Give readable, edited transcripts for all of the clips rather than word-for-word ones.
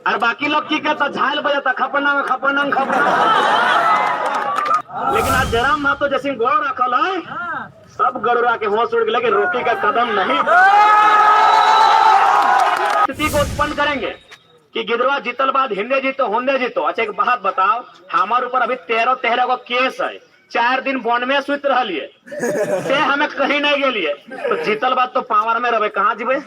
और बाकी लोग की कहता झाल बजाता खपना खपना खपना। लेकिन आज जयराम महतो जैसे गौर रखल है, सब गरुड़ा के होश उड़ गए, लेकिन रोकी का कदम नहीं। स्थिति को उत्पन्न करेंगे कि गिदरवा जीतल बाद हिंदे जीतो होंदे जीतो। अच्छा एक बात बताओ, हमारे ऊपर अभी 13 को केस है, 4 दिन बॉन्ड में सुत रहिए से हमें कहीं नहीं गेलिए, तो जीतल बात तो पावर में रहे, कहाँ जीवे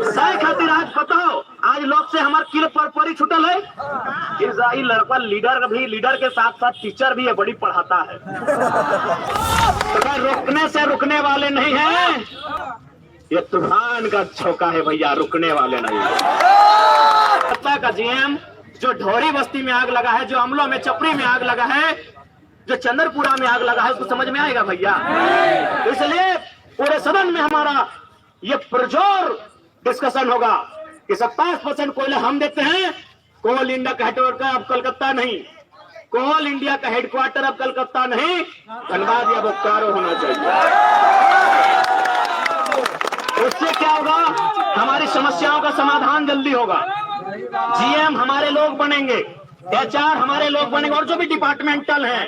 सही खातिर। आज बताओ, आज लोग से हमारे किल पर परी छुटल है। इस लड़का लीडर के साथ साथ टीचर भी है, बड़ी पढ़ाता है। तो रुकने से रुकने वाले नहीं है, ये तूफान का झोंका है भैया, रुकने वाले नहीं है। का जीएम जो ढोरी बस्ती में आग लगा है, जो अमलों में चपड़ी में आग लगा है, जो चंद्रपुरा में आग लगा है, उसको समझ में आएगा भैया। इसलिए पूरे सदन में हमारा ये पुरजोर डिस्कशन होगा कि 27% कोयला हम देते हैं। कोल इंडिया का हेडक्वार्टर अब कलकत्ता नहीं, कोल इंडिया का हेडक्वार्टर अब कलकत्ता नहीं, धनबाद या बोकारो होना चाहिए। उससे क्या होगा, हमारी समस्याओं का समाधान जल्दी होगा। जीएम हमारे लोग बनेंगे, एचआर हमारे लोग बनेंगे, और जो भी डिपार्टमेंटल हैं,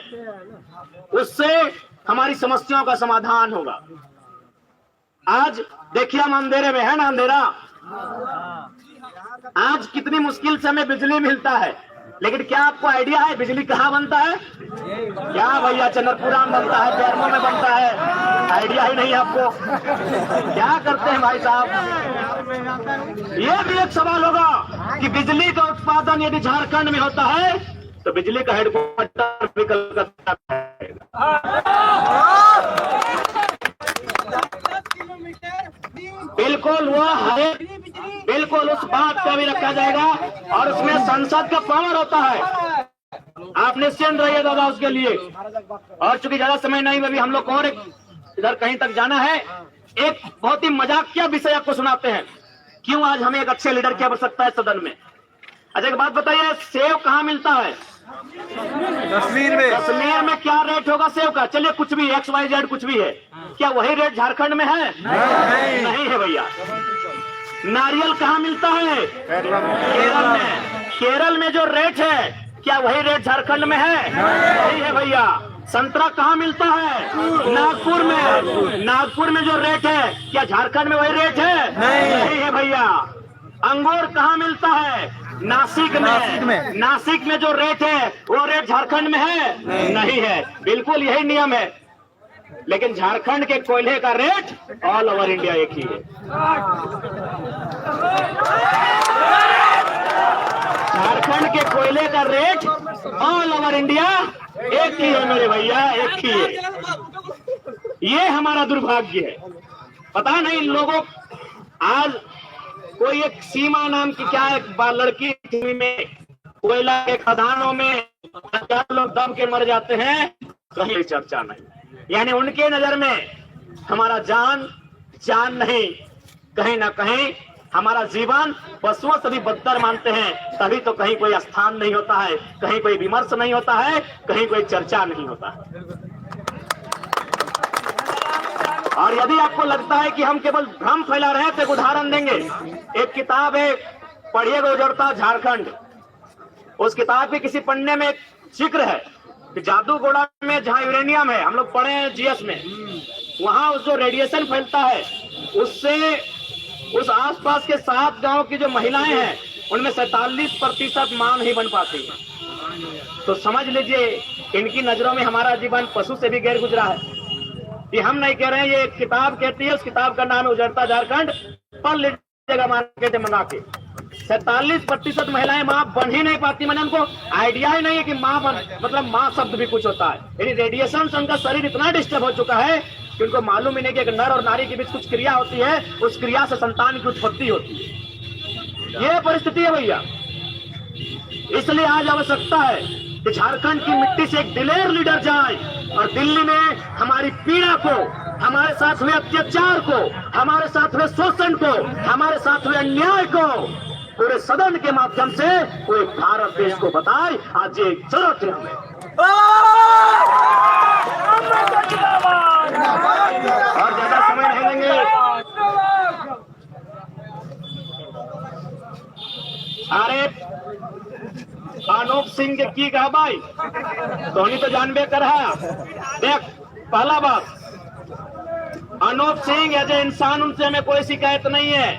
उससे हमारी समस्याओं का समाधान होगा। आज देखिए हम अंधेरे में है ना, अंधेरा आज कितनी मुश्किल से हमें बिजली मिलता है, लेकिन क्या आपको आइडिया है बिजली कहाँ बनता है? क्या भैया, चंद्रपुरा में बनता है, बेरमो में बनता है, आइडिया ही नहीं आपको। क्या करते हैं भाई साहब? ये भी एक सवाल होगा कि बिजली का उत्पादन यदि झारखंड में होता है तो बिजली का हेडक्वार्टर भी कलकत्ता है। बिल्कुल वो है, बिल्कुल उस बात का भी रखा जाएगा, और उसमें संसद का पावर होता है। आप निश्चिंत रहिए दादा उसके लिए। और चूंकि ज्यादा समय नहीं, अभी हम लोग को और इधर कहीं तक जाना है। एक बहुत ही मजाकिया विषय आपको सुनाते हैं, क्यों आज हमें एक अच्छे लीडर की आवश्यकता है सदन में। अच्छा एक बात बताइए, सेव कहाँ मिलता है? कश्मीर में। कश्मीर में क्या रेट होगा सेव का? चलिए कुछ भी XYZ कुछ भी है, क्या वही रेट झारखंड में है? नहीं है भैया। नारियल कहाँ मिलता है? केरल में। केरल में जो रेट है, क्या वही रेट झारखंड में है? नहीं है भैया। संतरा कहाँ मिलता है? नागपुर में। नागपुर में जो रेट है, क्या झारखंड में वही रेट है? नहीं है भैया। अंगूर कहाँ मिलता है? नासिक में। नासिक में जो रेट है वो रेट झारखंड में है? नहीं है। बिल्कुल यही नियम है, लेकिन झारखंड के कोयले का रेट ऑल ओवर इंडिया एक ही है। झारखंड के कोयले का रेट ऑल ओवर इंडिया एक ही है मेरे भैया, एक ही है। ये हमारा दुर्भाग्य है। पता नहीं लोगों, आज कोई एक सीमा नाम की क्या एक लड़की में कोयला के खदानों में 4 लोग दब के मर जाते हैं, कहीं चर्चा नहीं। यानी उनके नजर में हमारा जान नहीं, कहीं ना कहीं हमारा जीवन पशुओं से भी बदतर मानते हैं, तभी तो कहीं कोई स्थान नहीं होता है, कहीं कोई विमर्श नहीं होता है, कहीं कोई चर्चा नहीं होता है। और यदि आपको लगता है कि हम केवल भ्रम फैला रहे हैं तो एक उदाहरण देंगे। एक किताब है, पढ़िएगा, उजड़ता झारखंड। उस किताब के किसी पन्ने में एक जिक्र है कि जादूगोड़ा में जहां यूरेनियम है, हम लोग पढ़े हैं जीएस में, वहां उस जो रेडिएशन फैलता है उससे उस आसपास के 7 गांव की जो महिलाएं हैं उनमें 47% मां नहीं बन पाती। तो समझ लीजिए इनकी नजरों में हमारा जीवन पशु से भी गैर गुजरा है। ये हम नहीं कह रहे हैं, ये किताब कहती है। उस किताब का नाम है उजड़ता झारखंड। पढ़ लीजिएगा मार्केट में मंगा के। 47% महिलाएं मां बन ही नहीं पाती। मैंने उनको आइडिया ही नहीं है कि मां मतलब मां शब्द भी कुछ होता है। यानी रेडिएशन से उनका शरीर इतना डिस्टर्ब हो चुका है कि उनको मालूम ही नहीं कि एक नर और नारी के बीच कुछ क्रिया होती है, उस क्रिया से संतान की उत्पत्ति होती है। ये परिस्थिति है भैया। इसलिए आज आवश्यकता है कि झारखंड की मिट्टी से एक दिलेर लीडर जाए और दिल्ली में हमारी पीड़ा को, हमारे साथ हुए अत्याचार को, हमारे साथ हुए शोषण को, हमारे साथ हुए अन्याय को पूरे सदन के माध्यम से पूरे भारत देश को बताए। आज ये जरूरत है हमें। और ज्यादा समय नहीं लेंगे। अरे अनूप सिंह के की कहा भाई धोनी तो जानबे कर है। देख पहला बात, अनूप सिंह एज ए इंसान उनसे हमें कोई शिकायत नहीं है,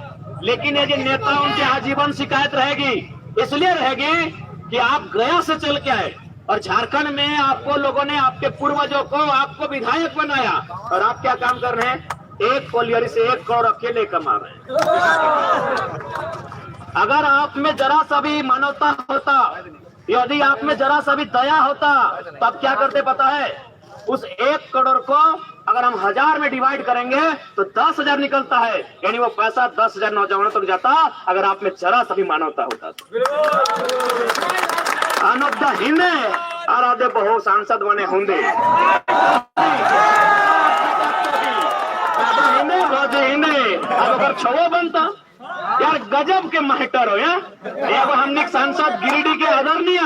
लेकिन एज ए नेता उनसे आजीवन शिकायत रहेगी। इसलिए रहेगी कि आप गया से चल के आए और झारखंड में आपको लोगों ने, आपके पूर्वजों को आपको विधायक बनाया, और आप क्या काम कर रहे हैं? एक कोलियरी से 1 करोड़ अकेले कमा रहे हैं। अगर आप में जरा सा भी मानवता होता, यदि आप में जरा सा भी दया होता, तो आप क्या करते पता है? उस 1 करोड़ को अगर हम 1000 में डिवाइड करेंगे तो 10,000 निकलता है, यानी वो पैसा 10,000 नौजवानों तक जाता, अगर आप में जरा सा भी मानवता होता। अनोखा हिंदे और आधे बहु सांसद बने होंगे। अब अगर छो बनता यार, गजब के मास्टर हो यार। हमने सांसद गिरिडीह के आदरणीय,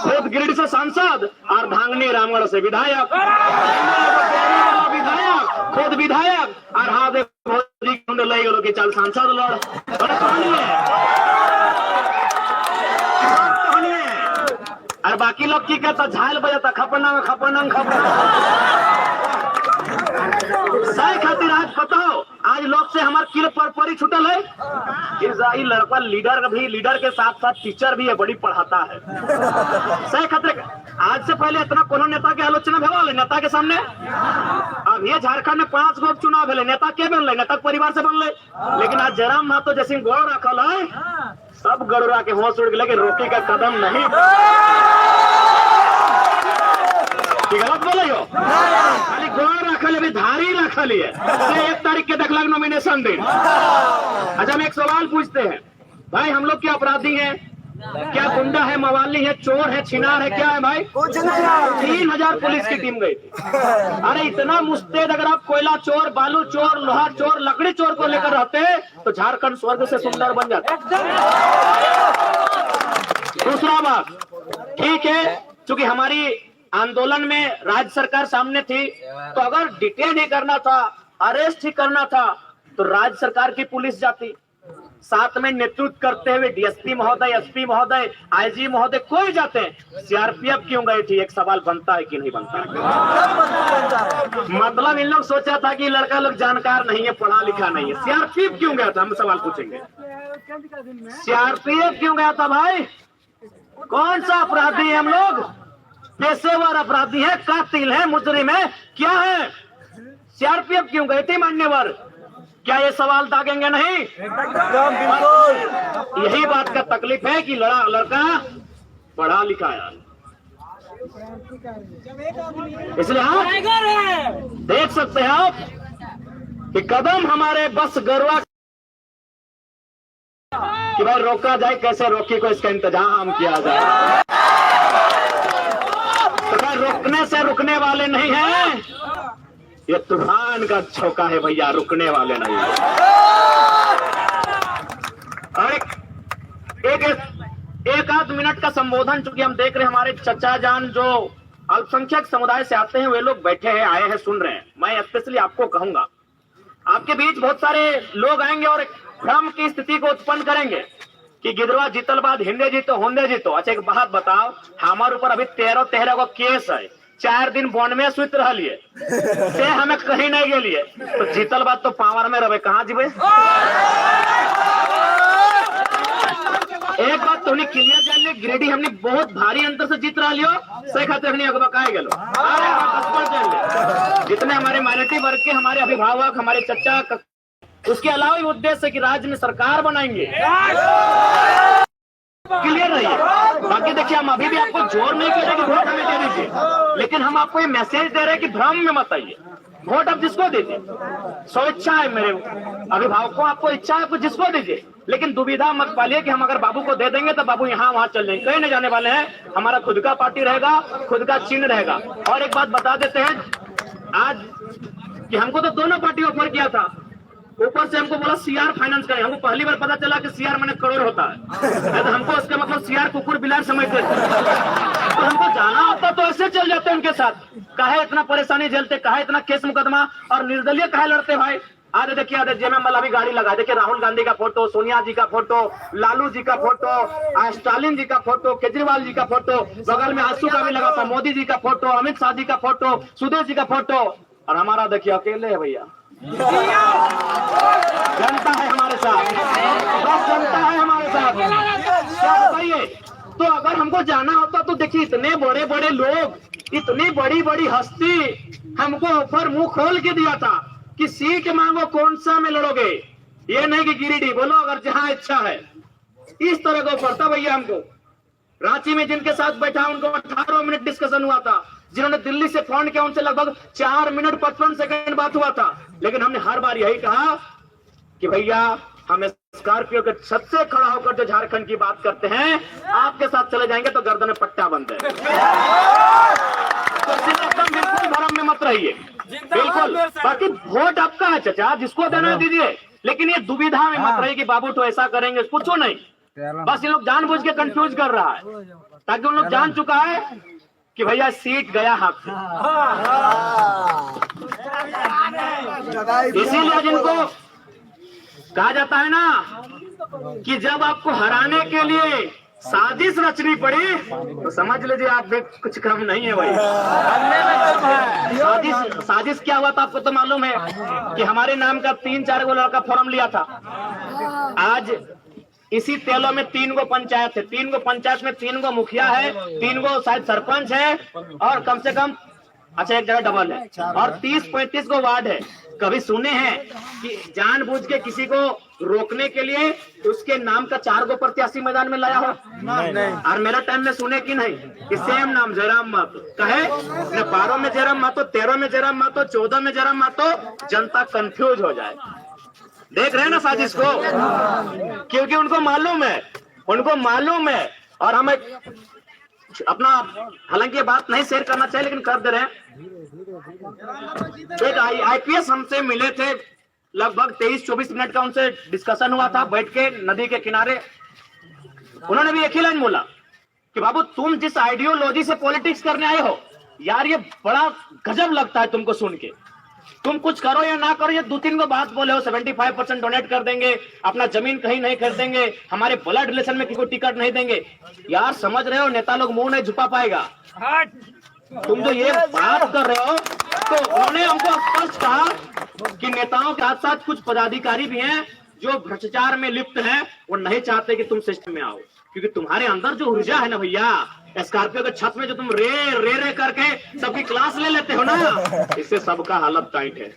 खुद गिरिडीह से सांसद और धांगनी रामगढ़ से विधायक, खुद विधायक और हादे लई गलो कि चल सांसद लड़। और बाकी लोग की कहता झाल बजाता खपना खपना खपना सही खातिर। आज बताओ, आज लोग से हमारे किल पर परी छुटल है। लड़का लीडर के साथ साथ टीचर भी है, बड़ी पढ़ाता है। सही खातिर आज से पहले इतना कोनो नेता के आलोचना भेल नेता के सामने। अब ये झारखंड में 5 गो चुनाव भेले, नेता के बनले? नेता परिवार से बनले। लेकिन आज जयराम महतो जैसे गौर रखल है, सब गड़ुरा के होश उड़ गए कि रोकी का कदम नहीं। गलत बोले हो? खाली गौर रखल, अभी धारी रखल है। 1 तारीख के देखलक नॉमिनेशन दिन। अच्छा, हम एक सवाल पूछते हैं भाई, हम लोग क्या अपराधी हैं? क्या गुंडा है, मवाली है, चोर है, छिनार है, क्या है भाई? 3000 पुलिस की टीम गई थी। अरे इतना मुस्तैद अगर आप कोयला चोर, बालू चोर, लोहा चोर, लकड़ी चोर को लेकर रहते तो झारखंड स्वर्ग से सुंदर बन जाता। दूसरा बात, ठीक है, चूंकि हमारी आंदोलन में राज्य सरकार सामने थी, तो अगर डिटेन ही करना था, अरेस्ट ही करना था, तो राज्य सरकार की पुलिस जाती, साथ में नेतृत्व करते हुए डीएसपी महोदय, एसपी महोदय, आईजी महोदय, कोई जाते हैं। सीआरपीएफ क्यों गई थी? एक सवाल बनता है कि नहीं बनता है? मतलब इन लोग सोचा था कि लड़का लोग जानकार नहीं है, पढ़ा लिखा नहीं है। सीआरपीएफ क्यों गया था? हम सवाल पूछेंगे, सीआरपीएफ क्यों गया था भाई? कौन सा अपराधी है हम लोग? पेशेवर अपराधी है, कातिल है, मुजरिम है, क्या है? सीआरपीएफ क्यों गए थे मान्यवर? क्या ये सवाल दागेंगे नहीं? यही बात का तकलीफ है कि लड़का पढ़ा लिखा है, इसलिए आप देख सकते हैं आप कि कदम हमारे बस गरवा कि भाई रोका जाए, कैसे रोकी को इसका इंतजाम किया जाए। तो भाई रोकने से रुकने वाले नहीं हैं, ये तूफान का झोंका है भैया, रुकने वाले नहीं है। और एक आध मिनट का संबोधन, चूंकि हम देख रहे हैं हमारे चचा जान जो अल्पसंख्यक समुदाय से आते हैं, वे लोग बैठे हैं, आए हैं, सुन रहे हैं। मैं स्पेशली आपको कहूंगा, आपके बीच बहुत सारे लोग आएंगे और एक भ्रम की स्थिति को उत्पन्न करेंगे कि गिदरवा जीतल बाद हिंदे जीतो होंदे जीतो। अच्छा एक बात बताओ, हमारे ऊपर अभी 13 को केस है, 4 दिन बॉन्ड में सुत रहिए से हमें कहीं नहीं गेलिए, तो जीतल बात तो पावर में रहे, कहाँ जीवे? एक बात तो हमने क्लियर जान ली, गिरिडीह हमने बहुत भारी अंतर से जीत रहा लियो, से खाते हमने अगबकाए गेलो। जितने हमारे माइनॉरिटी वर्ग के हमारे अभिभावक, हमारे चचा, उसके अलावा उद्देश्य कि राज्य में सरकार बनाएंगे, क्लियर रहिए। बाकी देखिए, हम अभी भी आपको जोर नहीं कर रहे कि वोट हमें दे दीजिए, लेकिन हम आपको ये मैसेज दे रहे हैं कि भ्रम में मत आइए। वोट आप जिसको दीजिए, सो इच्छा है मेरे अभिभावकों, आपको इच्छा है आपको जिसको दीजिए, लेकिन दुविधा मत पालिए कि हम अगर बाबू को दे देंगे तो बाबू यहाँ वहां चल जाएंगे, कहीं नहीं जाने वाले हैं। हमारा खुद का पार्टी रहेगा, खुद का चिन्ह रहेगा। और एक बात बता देते हैं आज कि हमको तो दोनों पार्टी ऑफर किया था, ऊपर से हमको बोला सीआर फाइनेंस करें। हमको पहली बार पता चला कि सीआर माने करोड़ होता है, तो हमको उसका मतलब सीआर कुकुर बिलार समझते थे। तो हमको जाना होता तो ऐसे चल जाते उनके साथ, काहे इतना परेशानी झेलते, काहे इतना केस मुकदमा और निर्दलीय काहे लड़ते भाई? आज देखिए जेएमएम वाला भी गाड़ी लगा, देखिए राहुल गांधी का फोटो, सोनिया जी का फोटो, लालू जी का फोटो, स्टालिन जी का फोटो, केजरीवाल जी का फोटो, बगल में आंसू का भी लगा था, मोदी जी का फोटो, अमित शाह जी का फोटो, सुदेश जी का फोटो, और हमारा देखिए अकेले है भैया। जनता है हमारे साथ, बस जनता है हमारे साथ। क्या बताइए, तो अगर हमको जाना होता तो देखिए इतने बड़े बड़े लोग, इतनी बड़ी बड़ी हस्ती हमको ऑफर मुंह खोल के दिया था कि सीट मांगो, कौन सा में लड़ोगे, ये नहीं कि गिरिडीह बोलो अगर जहां इच्छा है। इस तरह का ऑफर था भैया हमको। रांची में जिनके साथ बैठा उनको 18 मिनट डिस्कशन हुआ था, जिन्होंने दिल्ली से फोन किया उनसे लगभग 4 मिनट 55 सेकंड बात हुआ था। लेकिन हमने हर बार यही कहा कि भैया हम स्कॉर्पियो के छत से खड़ा होकर जो झारखंड की बात करते हैं, आपके साथ चले जाएंगे तो गर्दन में पट्टा बंद है। तो एकदम बिल्कुल भरम में मत रहिए, बिल्कुल। बाकी वोट आपका है चाचा, जिसको देना दीजिए, लेकिन ये दुविधा में मत रहिए कि बाबू तो ऐसा करेंगे, कुछ नहीं। बस ये लोग जानबूझ के कंफ्यूज कर रहा है, ताकि उन लोग जान चुका है कि भैया सीट गया हाथ से। इसीलिए जिनको कहा जाता है ना कि जब आपको हराने के लिए साजिश रचनी पड़ी तो समझ लीजिए आप भी कुछ कम नहीं है भाई। साजिश क्या हुआ था आपको तो मालूम है कि हमारे नाम का 3-4 गो लड़का फॉर्म लिया था। आज इसी तेलों में 3 गो पंचायत है, 3 गो पंचायत में 3 गो मुखिया है, 3 गो शायद सरपंच है, और कम से कम अच्छा एक जगह डबल है, और 30-35 गो वार्ड है। कभी सुने हैं कि जानबूझ के किसी को रोकने के लिए उसके नाम का 4 गो प्रत्याशी मैदान में लाया हो? नहीं। और मेरा टाइम में सुने कि नहीं कि सेम नाम जयराम महतो कहे, 12 में जयराम महतो, 13 में जयराम महतो, 14 में जयराम महतो, जनता कंफ्यूज हो जाए। देख रहे हैं ना साजिश को, क्योंकि उनको मालूम है। और हम अपना, हालांकि ये बात नहीं शेयर करना चाहिए लेकिन कर दे रहे हैं। एक आईपीएस हमसे मिले थे, लगभग 23-24 मिनट का उनसे डिस्कशन हुआ था बैठ के नदी के किनारे। उन्होंने भी एक ही लाइन बोला कि बाबू तुम जिस आइडियोलॉजी से पॉलिटिक्स करने आए हो यार, ये बड़ा गजब लगता है तुमको सुन के। तुम कुछ करो या ना करो, ये 2-3 को बात बोले हो, 75% डोनेट कर देंगे, अपना जमीन कहीं नहीं खरीदेंगे, हमारे ब्लड रिलेशन में किसी को टिकट नहीं देंगे। यार समझ रहे हो, नेता लोग मुंह नहीं छुपा पाएगा। तुम जो ये बात कर रहे हो, तो उन्होंने हमको स्पष्ट कहा कि नेताओं के साथ साथ कुछ पदाधिकारी भी हैं जो भ्रष्टाचार में लिप्त हैं, वो नहीं चाहते कि तुम सिस्टम में आओ, क्योंकि तुम्हारे अंदर जो ऊर्जा है ना भैया, स्कॉर्पियो के छत में जो तुम रे करके सबकी क्लास ले लेते हो ना, इससे सबका हालत टाइट है।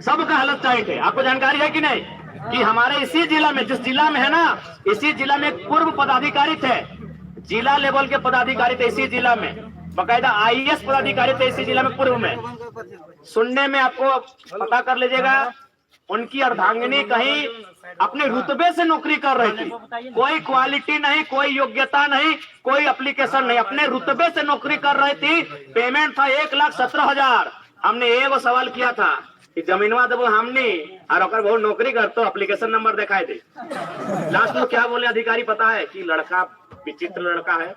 सबका हालत टाइट है। आपको जानकारी है कि नहीं कि हमारे इसी जिला में, जिस जिला में है ना, इसी जिला में एक पूर्व पदाधिकारी थे, जिला लेवल के पदाधिकारी थे इसी जिला में, बकायदा आईएएस पदाधिकारी थे इसी जिला में पूर्व में। सुनने में आपको पता कर लीजिएगा, उनकी अर्धांगिनी कहीं अपने रुतबे से नौकरी कर रही थी, कोई क्वालिटी नहीं, कोई योग्यता नहीं, कोई एप्लीकेशन नहीं, अपने रुतबे से नौकरी कर रही थी। पेमेंट था 1,17,000। हमने एगो सवाल किया था कि जमीनवा देवो हमने, और अगर बहुत नौकरी कर तो एप्लीकेशन नंबर दिखाए थे। लास्ट में क्या बोले अधिकारी पता है कि लड़का विचित्र लड़का है,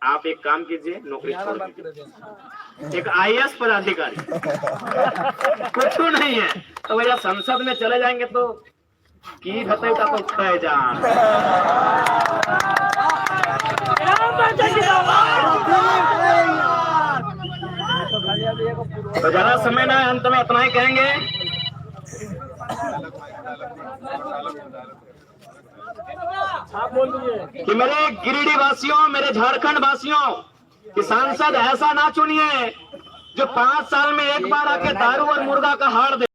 आप एक काम कीजिए, नौकरी छोड़ दीजिए। एक आईएएस पदाधिकारी कुछ तो नहीं है, तो भैया संसद में चले जाएंगे तो की भते का तो खै जान। तो ज्यादा समय ना, अंत में इतना ही कहेंगे कि मेरे गिरिडीह वासियों, मेरे झारखंड वासियों, कि सांसद ऐसा ना चुनिए जो 5 साल में एक बार आके दारू और मुर्गा का हाड़ दे।